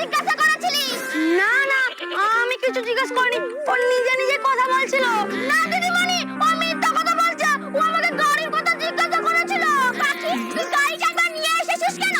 জিজ্ঞাসা করেছিলি? না না, আমি কিছু জিজ্ঞেস করিনি, ও নিজে নিজে কথা বলছিল। না দিদিমণি, ও মিথ্যা কথা বলছে, ও আমাকে গাড়ির কথা জিজ্ঞাসা করেছিল। পাখি, তুই গাড়িটা একবার নিয়ে এসেছিস কেন?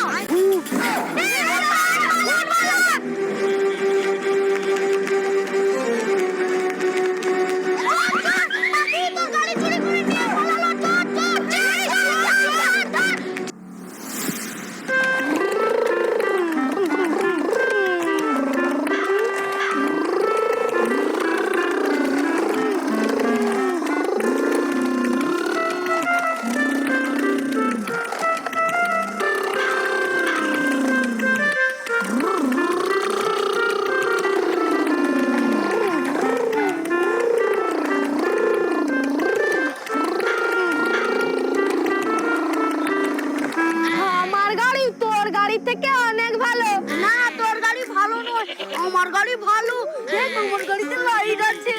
আমার গাড়ি তোর গাড়ি থেকে অনেক ভালো। না, তোর গাড়ি ভালো নয়, আমার গাড়ি ভালো। দেখ, আমার গাড়িতে লাইট আছে।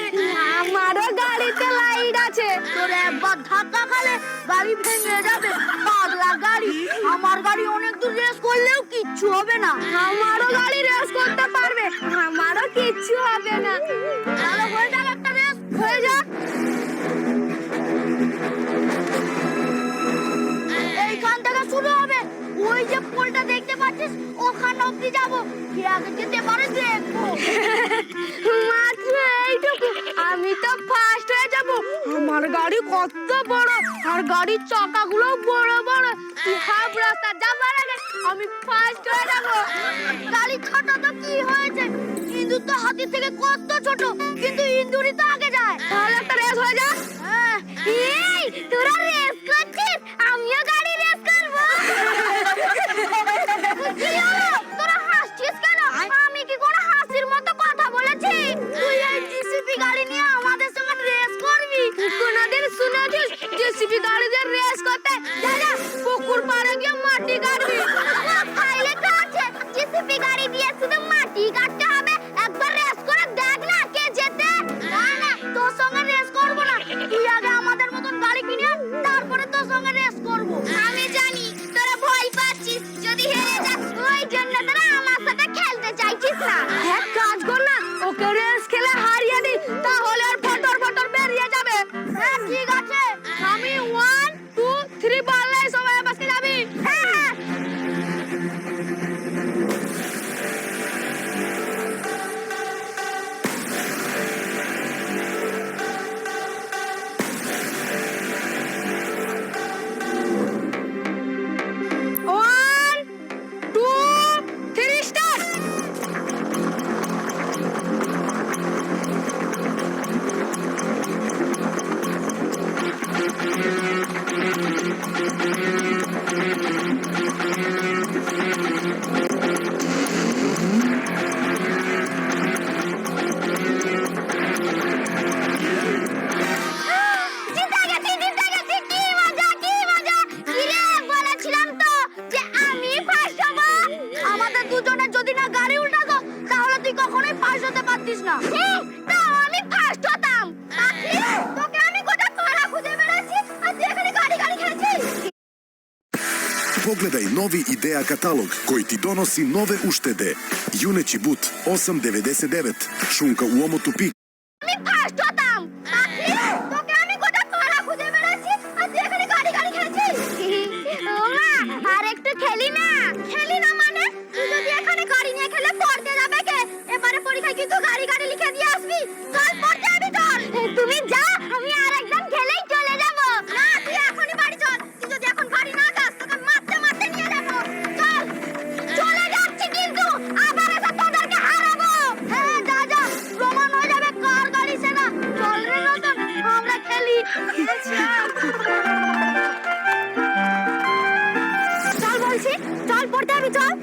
আমারও গাড়িতে লাইট আছে। তোর একবার ধাক্কা খালে গাড়ি ভেঙে যাবে। পাগলা গাড়ি। আমার গাড়ি অনেক দূর রেস করলেও কিচ্ছু হবে না। আমারও গাড়ি রেস করতে পারবে, আমারও কিচ্ছু হবে না। চলো হয়ে যাক একটা রেস, হয়ে যাক। এইখান থেকে শুরু হবে। ওই যে পোলটা দেখতে পাচ্ছিস, ওখানে অব্দি যাবো। কে আগে যেতে পারে দেখবো। মাত্র এইটুকু, আমি তো ফার্স্ট হয়ে যাবো। আমার গাড়ি কত বড়, আর গাড়ির চাকাগুলো বড় বড়। তুই হাফ রাস্তা যাবার আগে আমি ফার্স্ট হয়ে যাবো। গাড়ি ছোট তো কি হয়েছে, ইন্দুর তো হাতি থেকে কত ছোট, কিন্তু ইন্দুরই তো আগে যায়। তাহলে একটা রেস হয়ে যা। এই, তোরা রেস করছিস, আমিও গাড়ি রেস করবো। কি হলো? তোরা হাসছিস কেন? আমি কি কোনো হাসির মতো কথা বলেছি? তুই এই জিসিপি গাড়ি নিয়ে আমাদের সঙ্গে রেস করবি? কোনদিন শুনেছিস জিসিপি গাড়িতে রেস করতে? যা যা, পুকুর পাড়ে গিয়ে মাটি কাটবি। ফাইলে তো আছে, জিসিপি গাড়ি দিয়ে শুধু মাটি কাটতে হবে। একবার রেস করে দেখ না কে জেতে। না না, তোর সঙ্গে রেস করবো না। তুই আগে আমাদের মতন গাড়ি কিনে আন, তারপরে তোর সঙ্গে রেস করবো। আমি জানি তোরা ভয় পাচ্ছিস, যদি হেরে যাস ওই জন্য তোরা আমার সাথে খেলতে চাইছিস না। এক কাজ কর না, ওকে রেস খেলে হারিয়ে দি, তাহলে ওর ফটর ফটর বেরিয়ে যাবে। হ্যাঁ ঠিক আছে, আমি 1 2 3 বললে সবাই বাসকে যাবি। হ্যাঁ Pogledaj novi IDEA katalog koji ti donosi nove uštede. Juneći but 8,99, šunka u omotu pik. আমি ফার্স্ট হতাম। তোকে আমি গোটা পাড়া খুঁজে বেড়াচ্ছি, আর তুই এখানে গাড়ি গাড়ি খেলছিস। ওমা, আর একটু খেলি না। খেলি না মানে? তুই যদি এখানে গাড়ি নিয়ে খেলে পড়তে যাবে কে? এবারে পরীক্ষায় কিন্তু গাড়ি গাড়ি লিখে দিয়ে আসবি। চল পড়তে যাবি, চল। তুমি যা, আমি আর একদম খেলেই চলে যাব। না, তুই এখনই বাড়ি চল। তুই যদি এখন গাড়ি না যাস, তোকে মারতে মারতে নিয়ে যাব। চল। চলে যাচ্ছি কিন্তু আবার এসে তোদেরকে হারাবো। হ্যাঁ যা যা, প্রমাণ হয়ে যাবে কার গাড়ি সেরা। চল রে রতন, আমরা খেলি। চল বলছি, চল পড়তে যাবি, চল।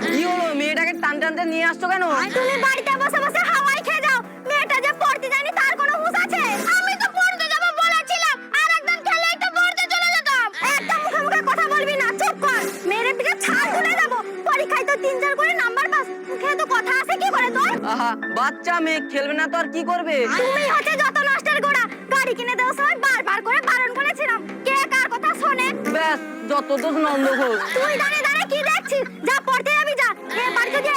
কি হলো, মেয়েটাকে টান টানতে নিয়ে আসছো কেন? তুমি বাড়িতে বসে বসে হাওয়াই খেয়ে যাও। মেয়েটা যে পড়তে যায়নি তার কোনো হুঁশ আছে? আমি তো পড়তে যাবো বলেছিলাম, আর একদম খেলেই তো পড়তে চলে যেতাম। একদম মুখে মুখে কথা বলবি না, চুপ কর। মেয়ের দিকে ছাল তুলে দেবো। পরীক্ষায় তো 3-4 করে নাম্বার পাস, মুখে তো কথা আসে কি করে তোর? আহা, বাচ্চা মেয়ে খেলবে না তো আর কি করবে? তুমি হচ্ছে যত নষ্টের গোড়া। গাড়ি কিনে দেওয়ার সময় বারবার করে বারণ করেছিলাম, কে কার কথা শোনে? ব্যাস, যত দোষ নন্দ ঘোষ। তুই দাঁড়িয়ে দাঁড়িয়ে কি দেখছিস? যা পড়তে যাবি যা। এবার যদি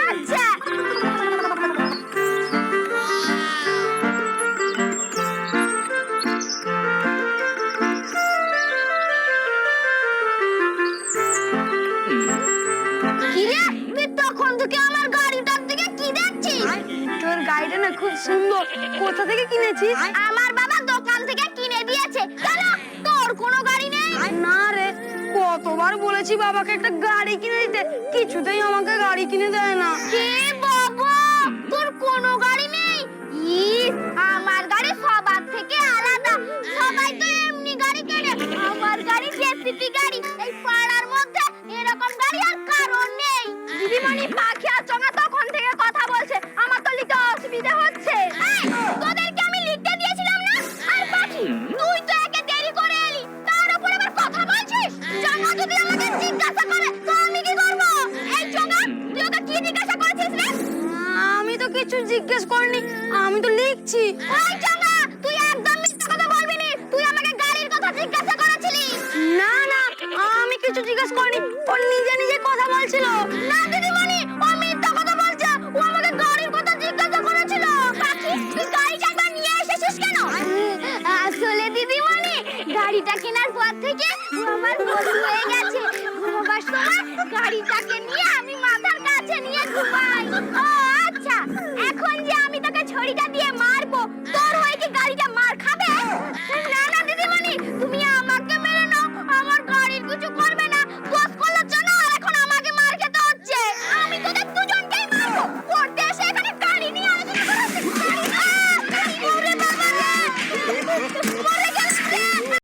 আচ্ছা। কিরে, তুই তখন থেকে আমার গাড়িটার দিকে কি দেখছিস? তোর গাড়িটা না খুব সুন্দর। কোথা থেকে কিনেছিস? আমার বাবা দোকান থেকে কিনে দিয়েছে। কেন, তোর কোনো গাড়ি নেই? না রে, কতবার বলেছি বাবাকে একটা গাড়ি কিনে দিতে, কিছুতেই আমাকে গাড়ি কিনে দেয় না। কে বাবা, তোর কোনো গাড়ি নেই? ইস, আমার গাড়ি সবার থেকে আলাদা। সবাই তো এমনি গাড়ি কেনে, আমার গাড়ি জেসিপি গাড়ি। এই পাড়ার মধ্যে এরকম গাড়ি আর কারণ নেই। দিদিমণি, পাখি আর চঙা তখন থেকে কথা বলছে, আমার তো লিখতে অসুবিধা হচ্ছে। এই, তোদেরকে আমি লিখতে দিয়েছিলাম না? আর পাখি, তুই তো একে দেরি করে এলি, তার উপর আবার কথা বলছিস। চঙা যদি আমাকে জিজ্ঞাসা করে তো আমি কি করব? এই চঙা, তুই ওকে কি জিজ্ঞাসা করেছিস রে? আমি তো কিছু জিজ্ঞেস করিনি, আমি তো লিখছি। ওই চঙা, তুই একদম মিথ্যা কথা বলবি নি। তুই আমাকে গাড়ির কথা জিজ্ঞাসা করেছিলি। না না, আমি কিছু জিজ্ঞেস করিনি, ও নিজে নিজে কথা বলছিল। না দিদিমণি, ও মিথ্যা কথা বলছে। ও আমাকে গাড়ির কথা জিজ্ঞাসা করেছিল। পাখি, তুই গাড়িটা একবার নিয়ে এসেছিস কেন? আসলে দিদিমণি, গাড়িটা কেনার পর থেকে ও আমার বন্ধু হয়ে গেছে। ঘুমাবার সময় গাড়িটাকে নিয়ে আমি মাথার কাছে নিয়ে ঘুমাই। ও আচ্ছা, এখন যে আমি তোকে ছড়িটা দিয়ে মা